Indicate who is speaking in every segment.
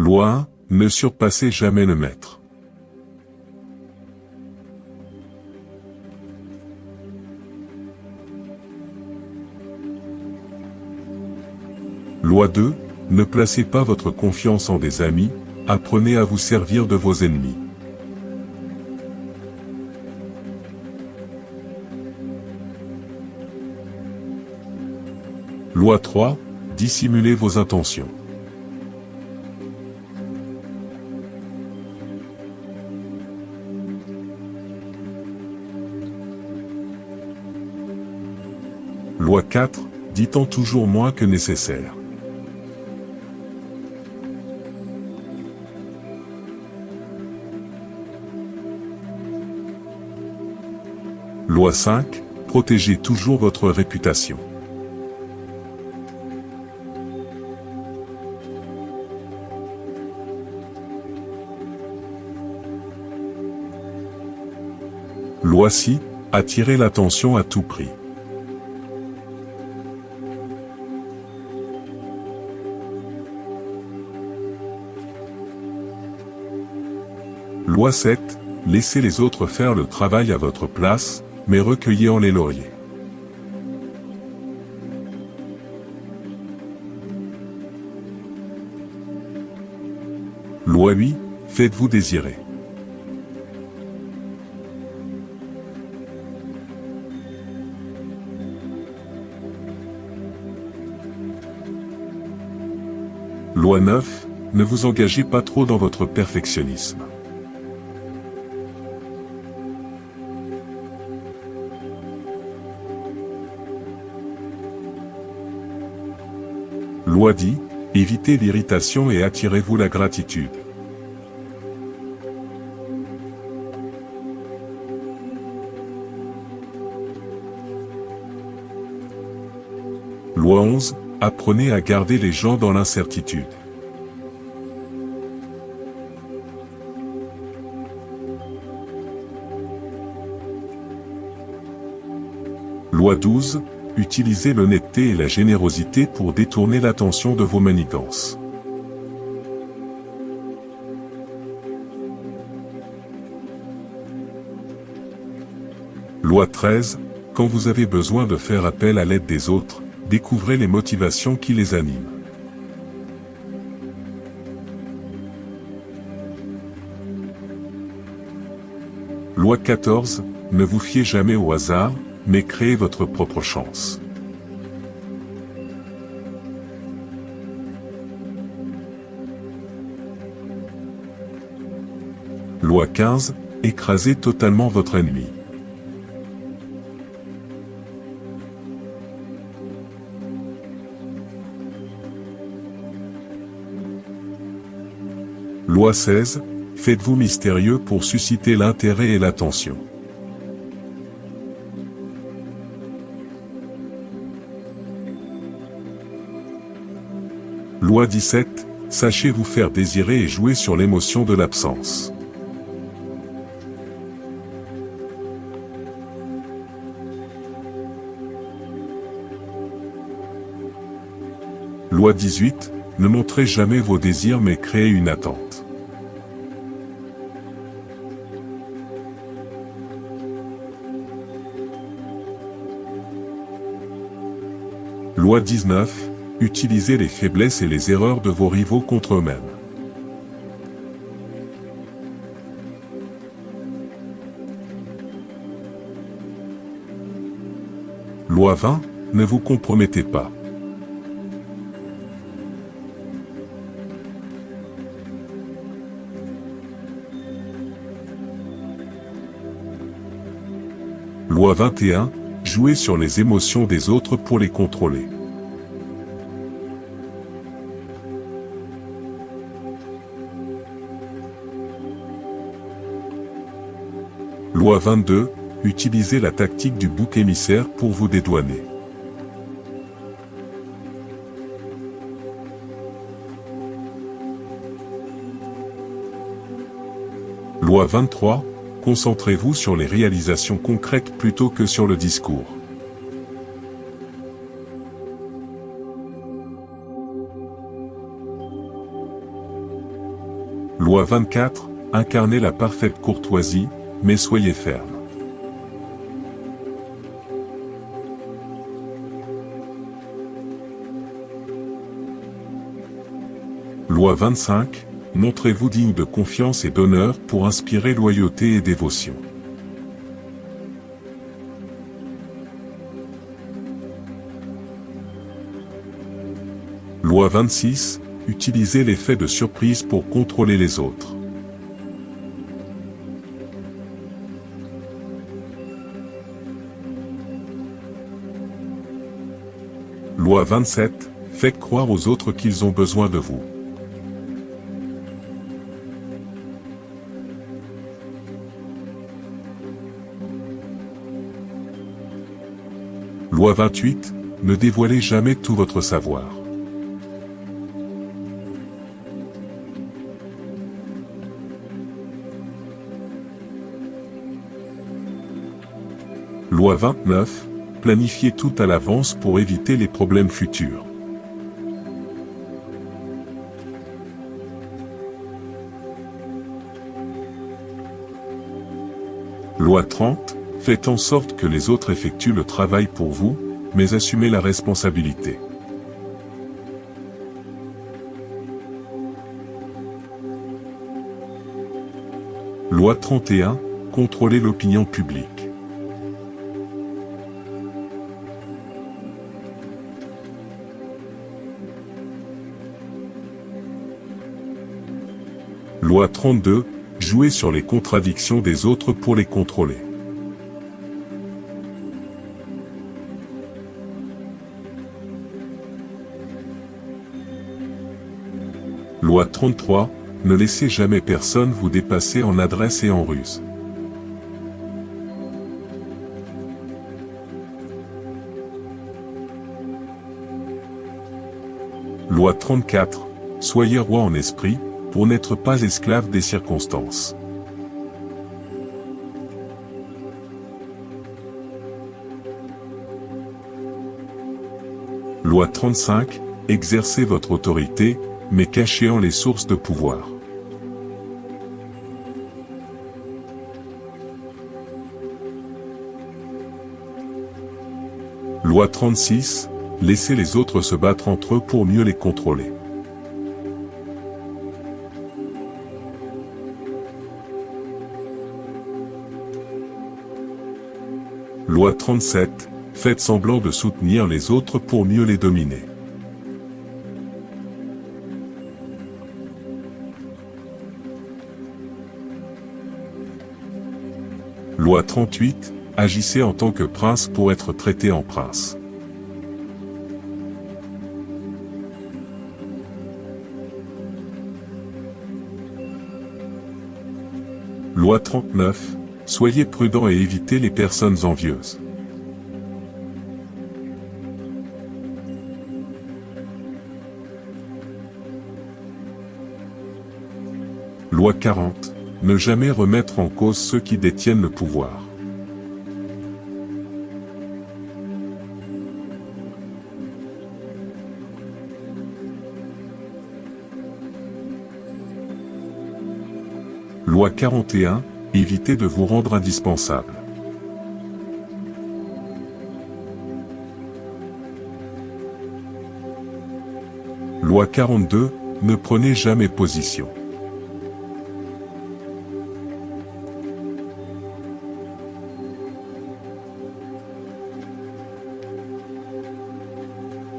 Speaker 1: Loi 1, ne surpassez jamais le maître. Loi 2, ne placez pas votre confiance en des amis, apprenez à vous servir de vos ennemis. Loi 3, dissimulez vos intentions. Loi 4, dit-on toujours moins que nécessaire. Loi 5, protégez toujours votre réputation. Loi 6, attirez l'attention à tout prix. Loi 7, laissez les autres faire le travail à votre place, mais recueillez en les lauriers. Loi 8, faites-vous désirer. Loi 9, ne vous engagez pas trop dans votre perfectionnisme. Loi 10, évitez l'irritation et attirez-vous la gratitude. Loi 11, apprenez à garder les gens dans l'incertitude. Loi 12, utilisez l'honnêteté et la générosité pour détourner l'attention de vos manigances. Loi 13, quand vous avez besoin de faire appel à l'aide des autres, découvrez les motivations qui les animent. Loi 14, ne vous fiez jamais au hasard, mais créez votre propre chance. Loi 15, écrasez totalement votre ennemi. Loi 16, faites-vous mystérieux pour susciter l'intérêt et l'attention. Loi 17, sachez vous faire désirer et jouer sur l'émotion de l'absence. Loi 18, ne montrez jamais vos désirs mais créez une attente. Loi 19, utilisez les faiblesses et les erreurs de vos rivaux contre eux-mêmes. Loi 20, ne vous compromettez pas. Loi 21, jouez sur les émotions des autres pour les contrôler. Loi 22, utilisez la tactique du bouc émissaire pour vous dédouaner. Loi 23, concentrez-vous sur les réalisations concrètes plutôt que sur le discours. Loi 24, incarnez la parfaite courtoisie, mais soyez ferme. Loi 25, montrez-vous digne de confiance et d'honneur pour inspirer loyauté et dévotion. Loi 26, utilisez l'effet de surprise pour contrôler les autres. Loi 27, faites croire aux autres qu'ils ont besoin de vous. Loi 28, ne dévoilez jamais tout votre savoir. Loi 29, planifiez tout à l'avance pour éviter les problèmes futurs. Loi 30, faites en sorte que les autres effectuent le travail pour vous, mais assumez la responsabilité. Loi 31, contrôlez l'opinion publique. Loi 32, jouez sur les contradictions des autres pour les contrôler. Loi 33, ne laissez jamais personne vous dépasser en adresse et en ruse. Loi 34, soyez roi en esprit, pour n'être pas esclave des circonstances. Loi 35, exercez votre autorité, mais cachez en les sources de pouvoir. Loi 36, laissez les autres se battre entre eux pour mieux les contrôler. Loi 37, faites semblant de soutenir les autres pour mieux les dominer. Loi 38, agissez en tant que prince pour être traité en prince. Loi 39, soyez prudent et évitez les personnes envieuses. Loi 40, ne jamais remettre en cause ceux qui détiennent le pouvoir. Loi 41, évitez de vous rendre indispensable. Loi 42, ne prenez jamais position.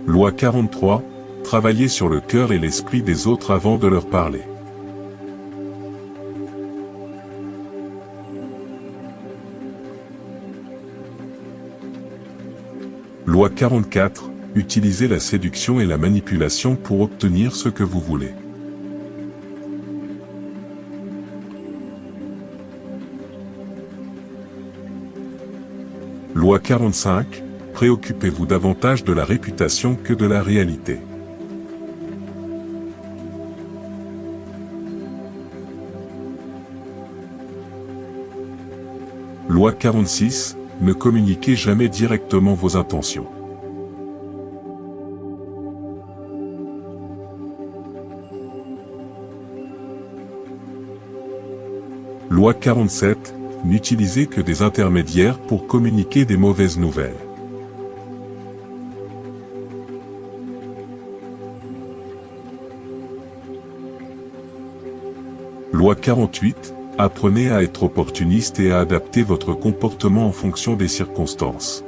Speaker 1: Loi 43, travaillez sur le cœur et l'esprit des autres avant de leur parler. Loi 44, utilisez la séduction et la manipulation pour obtenir ce que vous voulez. Loi 45, préoccupez-vous davantage de la réputation que de la réalité. Loi 46, ne communiquez jamais directement vos intentions. Loi 47. N'utilisez que des intermédiaires pour communiquer des mauvaises nouvelles. Loi 48. Apprenez à être opportuniste et à adapter votre comportement en fonction des circonstances.